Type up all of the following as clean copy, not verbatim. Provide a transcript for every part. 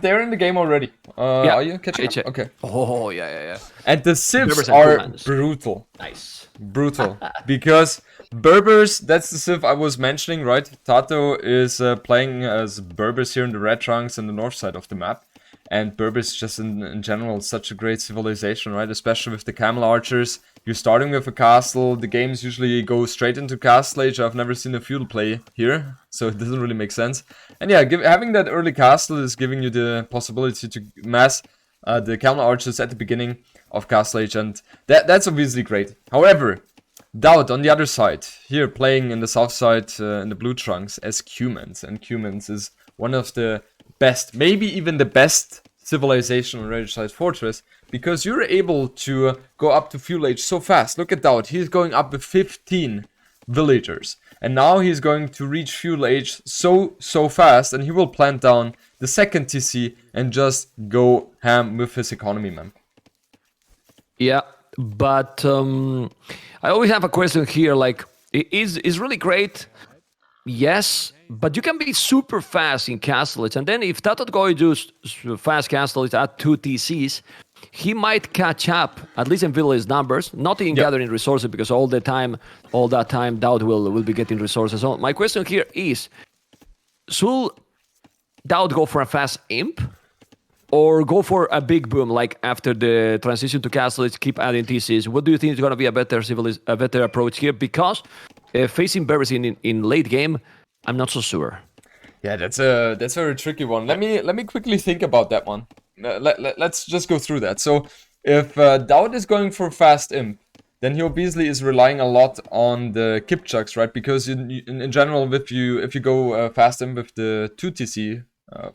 they're in the game already. Are you catching up? Okay. Oh, yeah. And the civs Berbers and are Kumans. brutal. Nice. Brutal. Because Berbers, that's the civ I was mentioning, right? TaToH is playing as Berbers here in the red trunks in the north side of the map. And Berbers just in general such a great civilization, right? Especially with the camel archers. You're starting with a castle. The games usually go straight into castle age. I've never seen a feudal play here, so it doesn't really make sense. And yeah, having that early castle is giving you the possibility to mass the camel archers at the beginning of castle age, and that's obviously great. However, DauT on the other side, here playing in the south side in the blue trunks as Cumans, and Cumans is one of the best, maybe even the best civilization on G16 Fortress, because you're able to go up to fuel age so fast. Look at DauT, he's going up with 15 villagers, and now he's going to reach fuel age so fast, and he will plant down the second TC and just go ham with his economy, man. Yeah, but I always have a question here, like, is really great, yes, but you can be super fast in castles, and then if TaToH going to do fast castles at 2 TCs, he might catch up, at least in village numbers, not in gathering resources, because all that time DauT will be getting resources. So my question here is, should DauT go for a fast imp, or go for a big boom, like after the transition to castles, keep adding TCs? What do you think is going to be a better approach here? Because facing Berbers in late game, I'm not so sure. Yeah, that's a very tricky one. Let me quickly think about that one. Let's just go through that. So if DauT is going for fast imp, then he obviously is relying a lot on the Kipchucks, right? Because in general, if you go fast imp with the 2 TC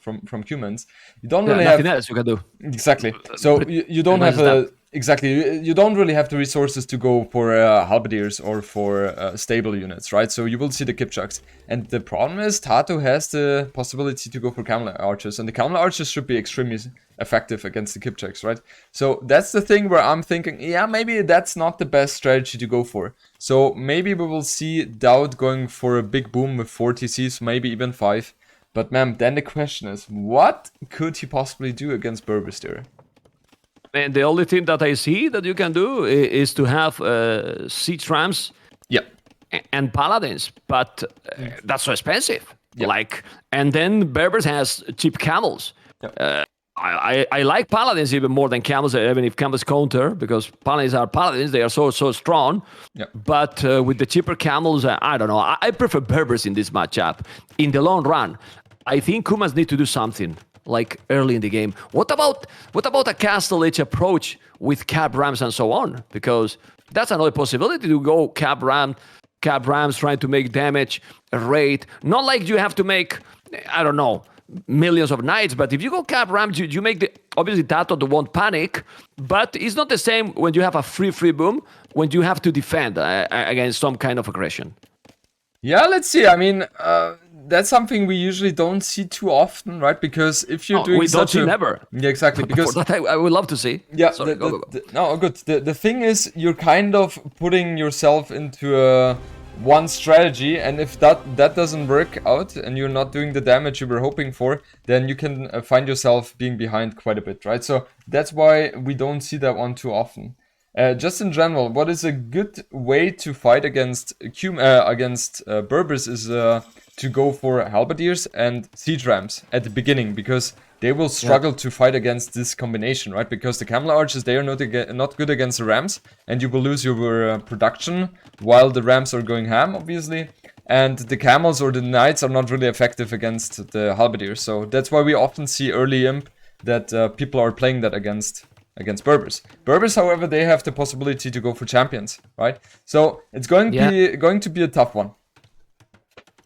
from Cumans, you don't really have nothing else you can do. Exactly. So you don't have you don't really have the resources to go for halberdiers or for stable units, right? So you will see the Kipchucks. And the problem is TaToH has the possibility to go for camel archers, and the camel archers should be extremely effective against the Kipchucks, right? So that's the thing where I'm thinking, yeah, maybe that's not the best strategy to go for. So maybe we will see DauT going for a big boom with 4 TCs, maybe even 5. But man, then the question is, what could he possibly do against Berbers there? And the only thing that I see that you can do is to have siege rams and paladins, but that's so expensive. And then Berbers has cheap camels. I like paladins even more than camels, even if camels counter, because paladins, they are so strong. But with the cheaper camels, I don't know. I prefer Berbers in this matchup. In the long run, I think Kumans need to do something like early in the game. What about a castle age approach with cab rams and so on? Because that's another possibility to go cab rams trying to make damage, raid. Not like you have to make, I don't know, millions of knights, but if you go cab rams, you make the, obviously TaToH won't panic, but it's not the same when you have a free boom, when you have to defend against some kind of aggression. Yeah, let's see. I mean, that's something we usually don't see too often, right? Because if you're doing we don't see never. Yeah, exactly. Because that I would love to see. Yeah. Sorry, go. No, good. The thing is, you're kind of putting yourself into one strategy, and if that doesn't work out and you're not doing the damage you were hoping for, then you can find yourself being behind quite a bit, right? So that's why we don't see that one too often. Just in general, what is a good way to fight against Berbers is to go for halberdiers and siege rams at the beginning, because they will struggle to fight against this combination, right? Because the camel archers, they are not good against the rams, and you will lose your production while the rams are going ham, obviously. And the camels or the knights are not really effective against the halberdiers. So that's why we often see early imp that people are playing that against Berbers. Berbers, however, they have the possibility to go for champions, right? So it's going to be a tough one.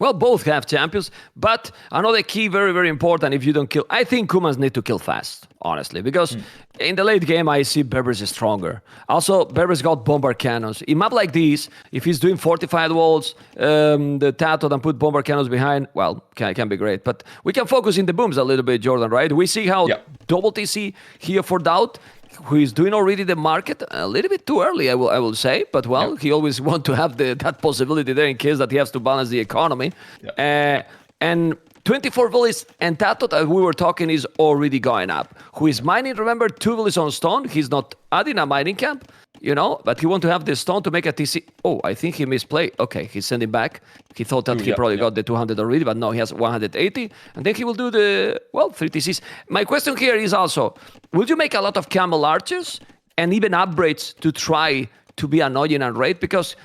Well, both have champions, but another key, very, very important, if you don't kill... I think Kumans need to kill fast, honestly, because in the late game, I see Berbers is stronger. Also, Berbers got bombard cannons. In map like this, if he's doing fortified walls, the TaToH and put bombard cannons behind, well, can be great. But we can focus in the booms a little bit, Jordan, right? We see how double TC here for DauT, who is doing already the market a little bit too early, I will say. But, well, he always want to have that possibility there in case that he has to balance the economy. And 24 villas, and TaToH, that we were talking, is already going up. Who is mining, remember, 2 villas on stone. He's not adding a mining camp, but he want to have the stone to make a TC. Oh, I think he misplaced. Okay, he's sending back. He thought that he probably got the 200 already, but no, he has 180. And then he will do 3 TCs. My question here is also, will you make a lot of camel archers and even upgrades to try to be annoying and raid? Because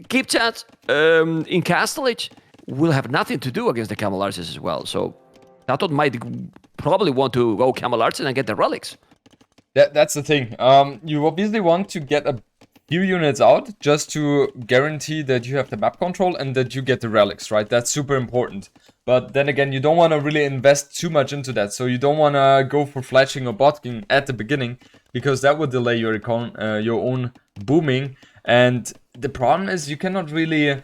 keep chat in Castle Age will have nothing to do against the camel archers as well. So TaToH might probably want to go camel archers and get the relics. That's the thing. You obviously want to get a few units out just to guarantee that you have the map control and that you get the relics, right? That's super important. But then again, you don't want to really invest too much into that. So you don't want to go for fletching or botking at the beginning, because that would delay your own booming. And the problem is you cannot really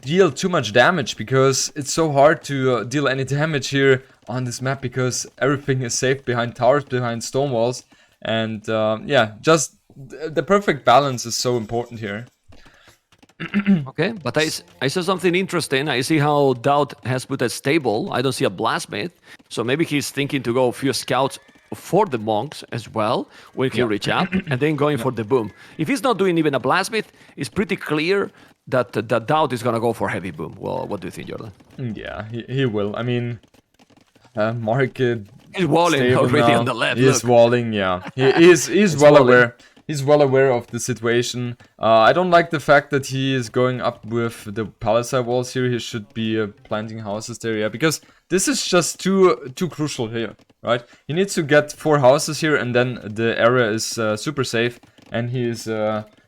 deal too much damage, because it's so hard to deal any damage here on this map, because everything is safe behind towers, behind stone walls. And just the perfect balance is so important here. Okay, but I saw something interesting. I see how DauT has put a stable. I don't see a blacksmith, so maybe he's thinking to go a few scouts for the monks as well when he reach out, and then going for the boom. If he's not doing even a blacksmith, it's pretty clear that DauT is gonna go for heavy boom. Well, what do you think, Jordan? Yeah, he will. I mean, Mark he's walling already on the left. He's walling, yeah. He's well aware. He's well aware of the situation. I don't like the fact that he is going up with the palisade walls here. He should be planting houses there, yeah, because this is just too crucial here, right? He needs to get 4 houses here, and then the area is super safe, and he is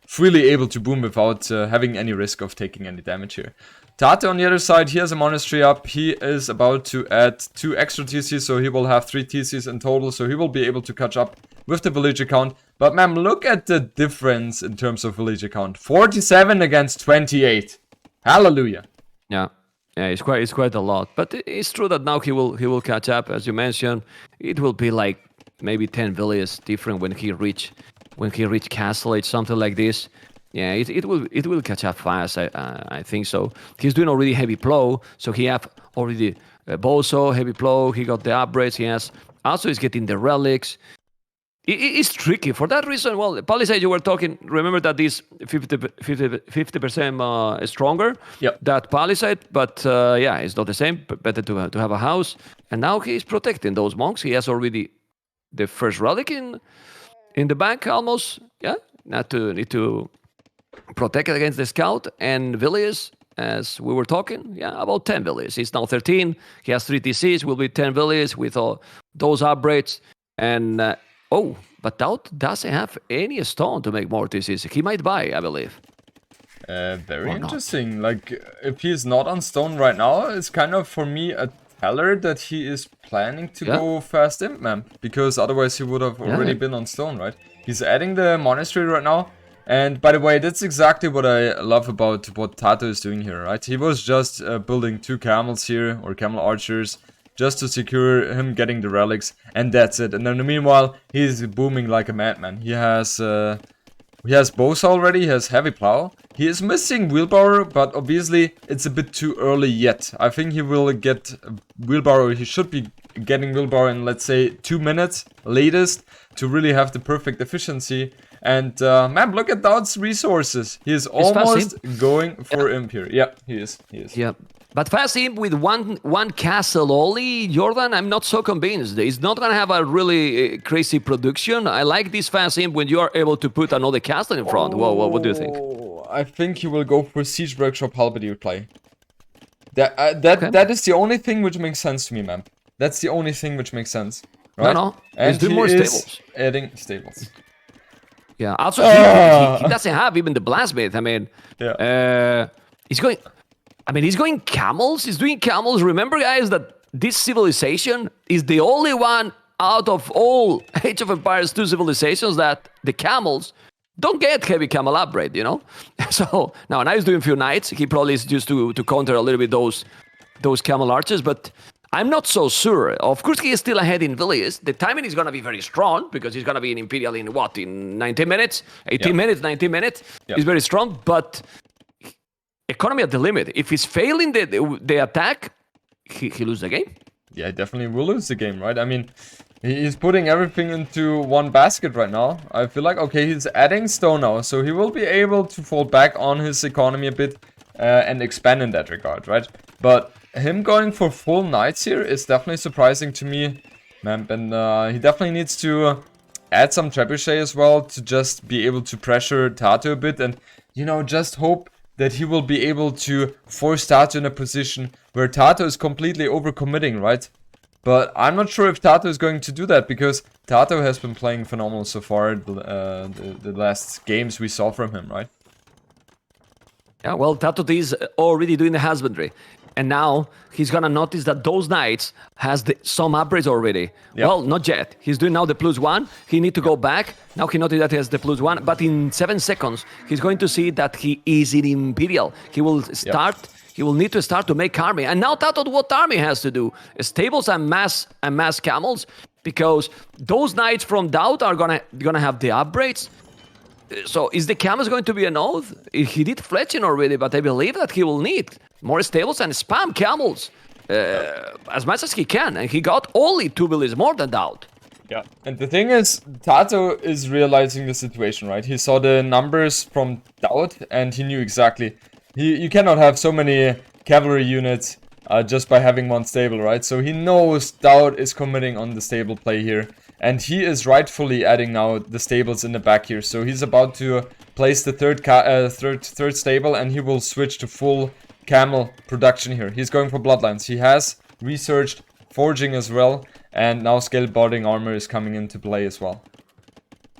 freely able to boom without having any risk of taking any damage here. TaToH on the other side, he has a monastery up. He is about to add 2 extra TCs, so he will have 3 TCs in total, so he will be able to catch up with the villager count. But man, look at the difference in terms of villager count. 47 against 28. Hallelujah. Yeah, it's quite a lot. But it's true that now he will catch up, as you mentioned. It will be like maybe 10 villages different when he reach Castle Age, something like this. Yeah, it will catch up fast. I think so. He's doing already heavy plow, so he have already Boso, heavy plow. He got the upgrades. He has also he's getting the relics. It's tricky for that reason. Well, Palisade, you were talking. Remember that this 50% stronger. Yep. That Palisade, but it's not the same. Better to have a house. And now he's protecting those monks. He has already the first relic in the bank almost. Yeah, not to need to protect against the scout and villages. As we were talking, about 10 villages. He's now 13. He has 3 TCs. Will be 10 villages with all those upgrades. And but DauT doesn't have any stone to make more TCs. He might buy, I believe. Very interesting. Like, if he's not on stone right now, it's kind of, for me, a teller that he is planning to go fast imp, man. Because otherwise he would have already been on stone, right? He's adding the monastery right now. And by the way, that's exactly what I love about what TaToH is doing here, right? He was just building 2 camels here, or camel archers, just to secure him getting the relics, and that's it. And then meanwhile, he's booming like a madman. He has bows already, he has heavy plow. He is missing wheelbarrow, but obviously it's a bit too early yet. I think he will get wheelbarrow. He should be getting wheelbarrow in, let's say, 2 minutes latest to really have the perfect efficiency. And man, look at DauT's resources. He is almost going for imp here. Yeah, he is. Yeah. But fast imp with one castle only, Jordan, I'm not so convinced. He's not going to have a really crazy production. I like this fast imp when you are able to put another castle in front. What do you think? I think he will go for Siege Workshop Halberdier play. That is the only thing which makes sense to me, man. That's the only thing which makes sense. Right? No. And he's doing more stables. Adding stables. Yeah, also he doesn't have even the blacksmith. I mean, he's going camels. He's doing camels. Remember, guys, that this civilization is the only one out of all Age of Empires 2 civilizations that the camels don't get heavy camel upgrade, So now he's doing a few knights. He probably is just to counter a little bit those camel archers, but I'm not so sure. Of course, he is still ahead in villages. The timing is going to be very strong because he's going to be in Imperial in 19 minutes? 18 minutes, 19 minutes? Yep. He's very strong, but economy at the limit. If he's failing the attack, he lose the game. Yeah, he definitely will lose the game, right? I mean, he's putting everything into one basket right now. I feel like, okay, he's adding stone now, so he will be able to fall back on his economy a bit and expand in that regard, right? But him going for full knights here is definitely surprising to me, man. And he definitely needs to add some trebuchet as well to just be able to pressure TaToH a bit and, you know, just hope that he will be able to force TaToH in a position where TaToH is completely overcommitting, right? But I'm not sure if TaToH is going to do that because TaToH has been playing phenomenal so far the last games we saw from him, right? Yeah, well, TaToH is already doing the husbandry. And now he's gonna notice that those knights has some upgrades already. Yep. Well, not yet. He's doing now the +1. He need to go back. Now he noticed that he has the +1. But in 7 seconds, he's going to see that he is in Imperial. He will start. Yep. He will need to start to make army. And now TaToH, what army has to do? Stables and mass camels, because those knights from DauT are gonna have the upgrades. So is the camels going to be an oath? He did fletching already, but I believe that he will need more stables and spam camels as much as he can. And he got only 2 villages more than DauT. Yeah, and the thing is, TaToH is realizing the situation, right? He saw the numbers from DauT and he knew exactly. You cannot have so many cavalry units just by having one stable, right? So he knows DauT is committing on the stable play here. And he is rightfully adding now the stables in the back here. So he's about to place the third stable and he will switch to full camel production here. He's going for bloodlines. He has researched forging as well. And now scaleboarding armor is coming into play as well.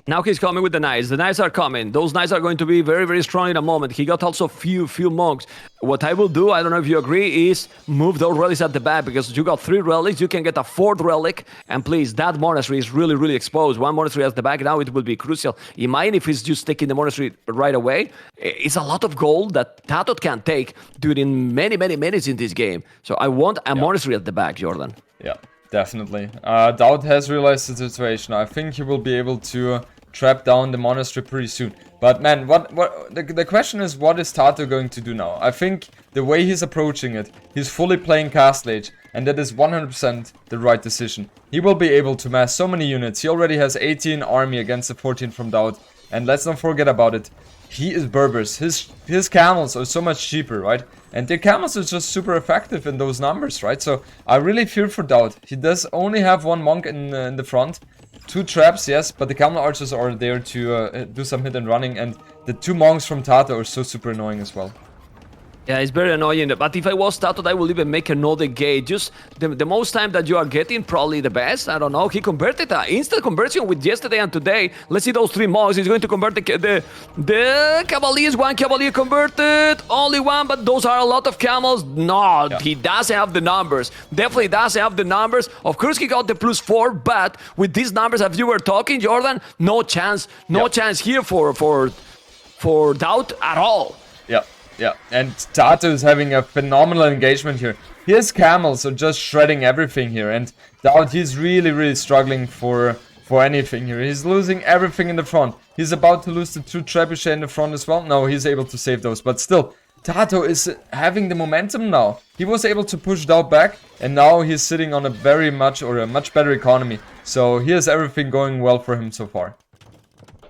Now he's coming with the knights. The knights are coming. Those knights are going to be very, very strong in a moment. He got also few monks. What I will do, I don't know if you agree, is move those relics at the back, because you got 3 relics, you can get a 4th relic, and please, that monastery is really, really exposed. One monastery at the back, now it will be crucial. Imagine if he's just taking the monastery right away. It's a lot of gold that TaToH can take during many, many minutes in this game. So I want a monastery at the back, Jordan. Yeah. Definitely. DauT has realized the situation. I think he will be able to trap down the monastery pretty soon. But man, the question is, what is TaToH going to do now? I think the way he's approaching it, he's fully playing Castle Age, and that is 100% the right decision. He will be able to mass so many units. He already has 18 army against the 14 from DauT. And let's not forget about it. He is Berbers. His camels are so much cheaper, right? And their camels are just super effective in those numbers, right? So I really fear for DauT. He does only have 1 monk in the front. 2 traps, yes, but the camel archers are there to do some hit and running. And the 2 monks from TaToH are so super annoying as well. Yeah, it's very annoying, but if I was TaToH, I would even make another gate. Just the most time that you are getting, probably the best. I don't know. He converted an instant conversion with yesterday and today. Let's see those 3 monks. He's going to convert the cavaliers. 1 cavalier converted, only 1, but those are a lot of camels. No, yeah. He doesn't have the numbers. Definitely doesn't have the numbers. Of course, he got the +4, but with these numbers, as you were talking, Jordan, no chance. No chance here for DauT at all. Yeah. Yeah, and TaToH is having a phenomenal engagement here. His camels are just shredding everything here, and DauT, he's really struggling for anything here. He's losing everything in the front. He's about to lose the 2 trebuchet in the front as well. No, he's able to save those, but still, TaToH is having the momentum now. He was able to push DauT back, and now he's sitting on a much better economy. So here's everything going well for him so far.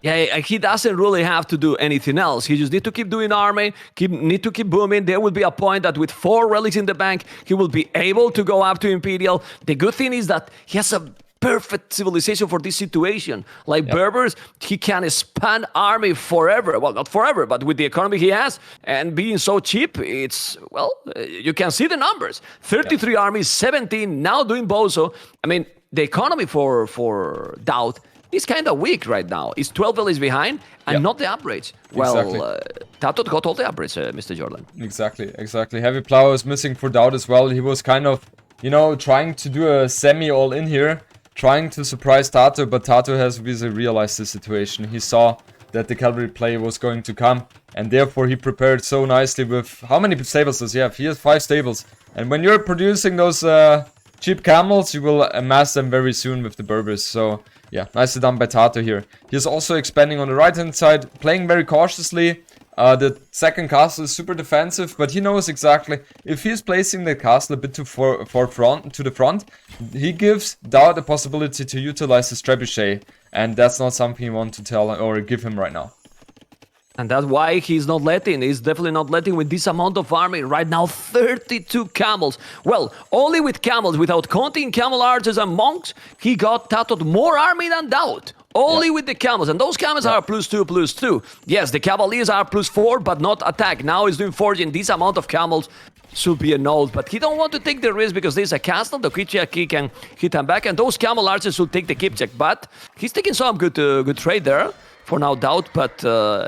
Yeah, he doesn't really have to do anything else. He just need to keep doing army, need to keep booming. There will be a point that with 4 relics in the bank, he will be able to go up to Imperial. The good thing is that he has a perfect civilization for this situation. Like Berbers, he can expand army forever. Well, not forever, but with the economy he has and being so cheap, it's, well, you can see the numbers. 33 armies, 17 now doing Bozo. I mean, the economy for DauT is kind of weak right now. It's 12 villages behind and not the upgrades. Well, TaToH got all the upgrades, Mr. Jordan. Exactly. Heavy Plow is missing for DauT as well. He was kind of, you know, trying to do a semi-all-in here, trying to surprise TaToH, but TaToH has obviously realized the situation. He saw that the cavalry play was going to come, and therefore he prepared so nicely with... How many stables does he have? He has 5 stables. And when you're producing those cheap camels, you will amass them very soon with the Berbers. So... yeah, nicely done by TaToH here. He's also expanding on the right-hand side, playing very cautiously. The second castle is super defensive, but he knows exactly if he's placing the castle a bit to the front, he gives DauT the possibility to utilize his trebuchet, and that's not something you want to tell or give him right now. And that's why he's not letting. He's definitely not letting with this amount of army. Right now, 32 camels. Well, only with camels, without counting camel archers and monks, he got TaToH more army than DauT. Only with the camels. And those camels are +2/+2. Yes, the cavaliers are +4, but not attack. Now he's doing forging. This amount of camels should be a node. But he don't want to take the risk because there's a castle. The Kipchak can hit him back. And those camel archers should take the Kipchak. But he's taking some good trade there. For now, DauT, but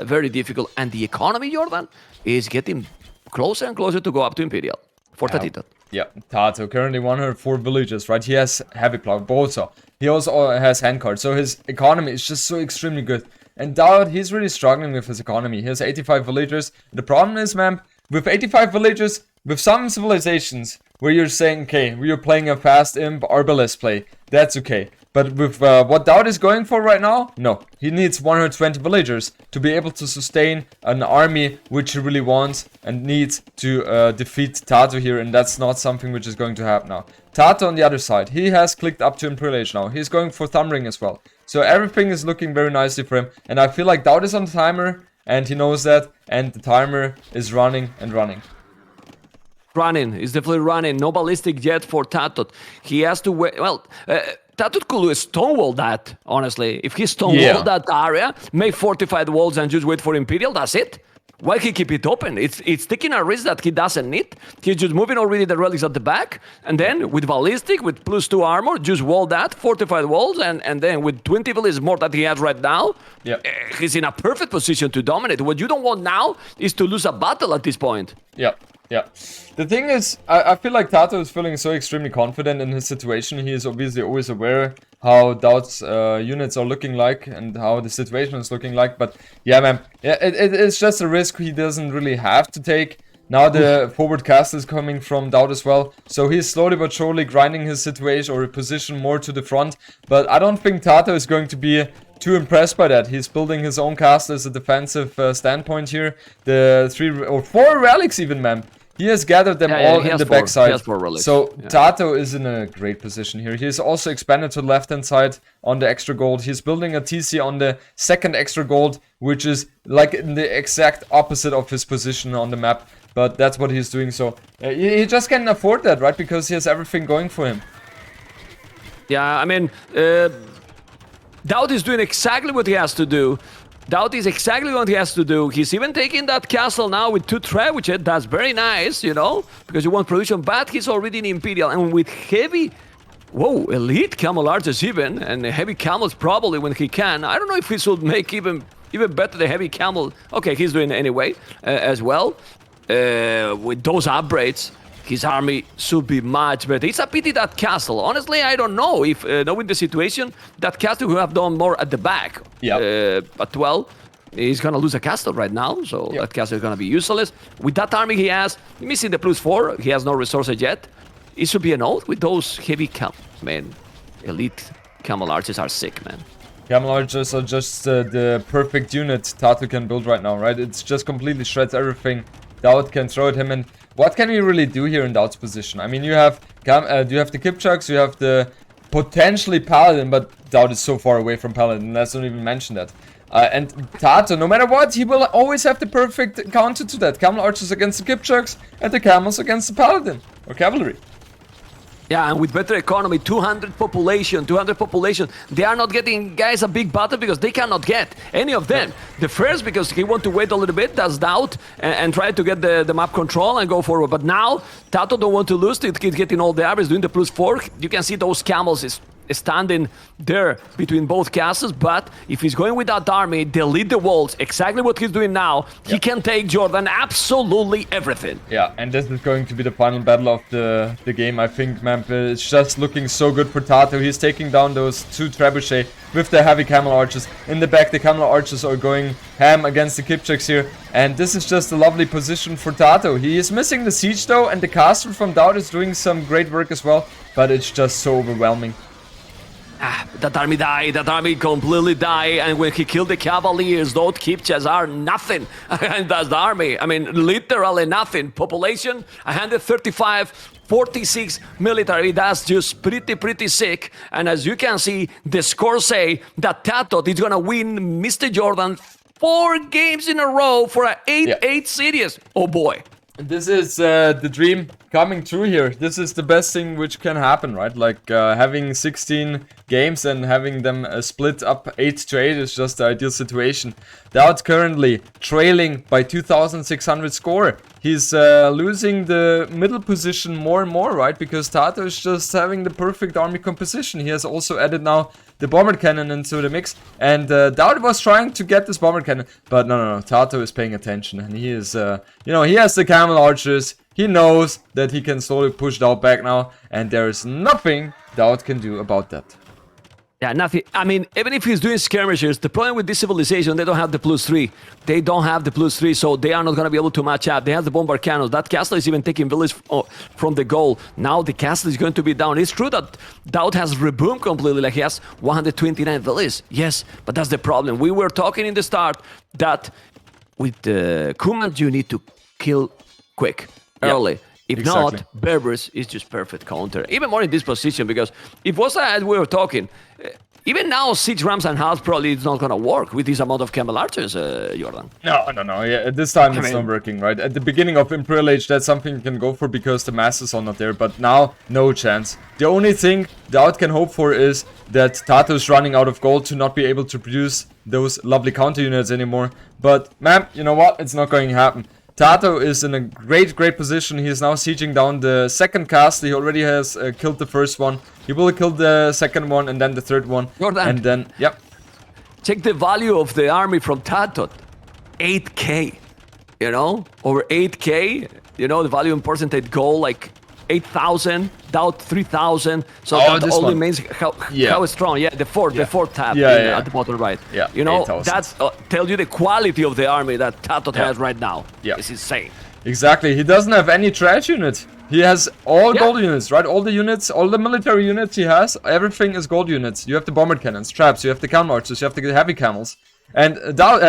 very difficult. And the economy, Jordan, is getting closer and closer to go up to Imperial for TaToH. Yeah, TaToH currently 104 villages, right? He has heavy plow, but also he also has handcart, so his economy is just so extremely good. And DauT, he's really struggling with his economy. He has 85 villagers. The problem is, man, with 85 villagers, with some civilizations where you're saying, okay, you're playing a fast imp arbalest play, that's okay. But with what DauT is going for right now, no. He needs 120 villagers to be able to sustain an army which he really wants and needs to defeat TaToH here, and that's not something which is going to happen now. TaToH on the other side, he has clicked up to Imperial Age now. He's going for Thumb Ring as well. So everything is looking very nicely for him, and I feel like DauT is on the timer, and he knows that, and the timer is running and running. He's definitely running. No ballistic yet for TaToH. He has to wait. Well, TaToH could stonewall that, honestly. If he stonewall that area, make fortified walls and just wait for Imperial, that's it. Why he keep it open? It's taking a risk that he doesn't need. He's just moving already the relics at the back, and then with ballistic, with +2 armor, just wall that, fortified walls, and then with 20 villages more that he has right now, he's in a perfect position to dominate. What you don't want now is to lose a battle at this point. Yeah. The thing is, I feel like TaToH is feeling so extremely confident in his situation. He is obviously always aware how DauT's units are looking like and how the situation is looking like. But yeah, man, it's just a risk he doesn't really have to take. Now the forward cast is coming from DauT as well. So he's slowly but surely grinding his situation or position more to the front. But I don't think TaToH is going to be too impressed by that. He's building his own castle as a defensive standpoint here. The 3 or 4 relics even, man. He has gathered them all in the backside. So TaToH is in a great position here. He's also expanded to the left-hand side on the extra gold. He's building a TC on the second extra gold, which is like in the exact opposite of his position on the map. But that's what he's doing. So he just can't afford that, right? Because he has everything going for him. Yeah, I mean, DauT is doing exactly what he has to do. DauT is exactly what he has to do. He's even taking that castle now with 2 trebuchet. That's very nice, you know, because you want production, but he's already in Imperial. And with heavy, elite camel archers even, and heavy camels probably when he can. I don't know if he should make even better the heavy camel. Okay, he's doing it anyway as well. With those upgrades, his army should be much better. It's a pity that castle. Honestly, I don't know if, knowing the situation, that castle would have done more at the back. But well, he's gonna lose a castle right now, so that castle is gonna be useless. With that army he has, missing the +4, he has no resources yet. It should be an oath with those heavy man. Elite camel archers are sick, man. Camel archers are just the perfect unit TaToH can build right now, right? It's just completely shreds everything DauT can throw at him. And what can you really do here in DauT's position? I mean, you have the Kipchaks, you have the potentially Paladin, but DauT is so far away from Paladin. Let's not even mention that. And TaToH, no matter what, he will always have the perfect counter to that. Camel archers against the Kipchaks and the camels against the Paladin or cavalry. Yeah, and with better economy, 200 population, they are not getting, guys, a big battle because they cannot get any of them. The first, because he want to wait a little bit, that's DauT, and try to get the map control and go forward. But now, TaToH don't want to lose, he's getting all the average, doing the +4. You can see those camels is standing there between both castles, but if he's going with that army, delete the walls, exactly what he's doing now, he can take, Jordan, absolutely everything. Yeah, and this is going to be the final battle of the game, I think, man. It's just looking so good for TaToH. He's taking down those 2 trebuchet with the heavy camel archers. In the back, the camel archers are going ham against the Kipchaks here, and this is just a lovely position for TaToH. He is missing the siege though, and the castle from DauT is doing some great work as well, but it's just so overwhelming. That army died. That army completely died. And when he killed the Cavaliers, those Kipchas are nothing. And that's the army. I mean, literally nothing. Population 135, 46 military. That's just pretty sick. And as you can see, the scores say that TaToH is gonna win Mr. Jordan 4 games in a row for an 8-8 series. Oh boy. This is the dream coming true here. This is the best thing which can happen, right? Like having 16 games and having them split up 8-8 is just the ideal situation. DauT currently trailing by 2,600 score. He's losing the middle position more and more, right? Because TaToH is just having the perfect army composition. He has also added now the bomber cannon into the mix, and DauT was trying to get this bomber cannon, but no, TaToH is paying attention, and he is, he has the camel archers. He knows that he can slowly push DauT back now, and there is nothing DauT can do about that. Yeah, nothing. I mean, even if he's doing skirmishes, the problem with this civilization, they don't have the +3. They don't have the +3, so they are not going to be able to match up. They have the bomber cannons. That castle is even taking village from the goal. Now the castle is going to be down. It's true that DauT has reboomed completely, like he has 129 villages. Yes, but that's the problem. We were talking in the start that with the Kuman, you need to kill quick, early. If exactly. not, Berbers is just perfect counter. Even more in this position, because if was as we were talking, even now, siege rams and halves probably it's not gonna work with this amount of camel archers, Jordan. No. Yeah, this time it's not working, right? At the beginning of Imperial Age, that's something you can go for because the masses are not there. But now, no chance. The only thing DauT can hope for is that TaToH is running out of gold to not be able to produce those lovely counter units anymore. But, man, you know what? It's not going to happen. TaToH is in a great position. He is now sieging down the second castle. He already has killed the first one. He will kill the second one and then the third one. Jordan, and then, yep. Check the value of the army from TaToH. 8k. You know? Over 8k. You know, the value in percentage goal, like 8,000. DauT 3,000. So that only means how strong. Yeah, the fourth tab at the bottom right. Yeah, you know, that tells you the quality of the army that TaToH has right now. Yeah. It's insane. Exactly. He doesn't have any trash unit. He has all gold units, right? All the units, all the military units he has, everything is gold units. You have the bomber cannons, traps, you have the camel archers, you have the heavy camels. And DauT,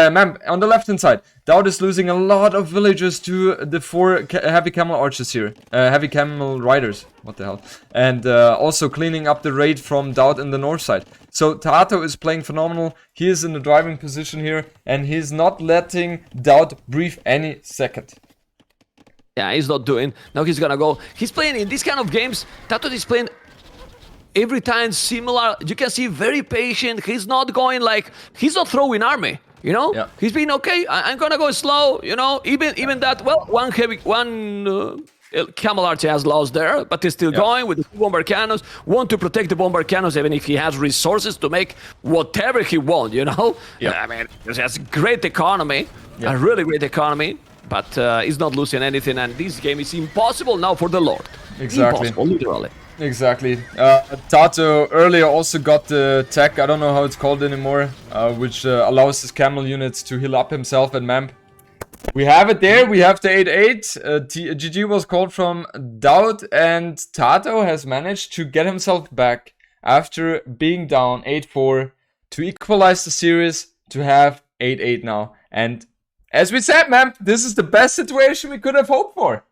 on the left hand side, DauT is losing a lot of villagers to the 4 heavy camel archers here. Heavy camel riders, what the hell. And also cleaning up the raid from DauT in the north side. So TaToH is playing phenomenal. He is in the driving position here, and he's not letting DauT breathe any second. Yeah, he's not doing. Now he's gonna go. He's playing in these kind of games. TaToH is playing every time similar. You can see very patient. He's not going like he's not throwing army. You know, he's being okay. I'm gonna go slow. You know, even that. Well, one camel archer has lost there, but he's still going with the 2 bomber cannons. Want to protect the bomber cannons, even if he has resources to make whatever he wants. You know, I mean, he has great economy, a really great economy. But he's not losing anything, and this game is impossible now for the Lord. Exactly. Impossible, literally. Exactly. TaToH earlier also got the tech, I don't know how it's called anymore, which allows his camel units to heal up himself and Mamp. We have it there, we have the 8-8. GG was called from DauT, and TaToH has managed to get himself back after being down 8-4 to equalize the series to have 8-8 now. And as we said, man, this is the best situation we could have hoped for.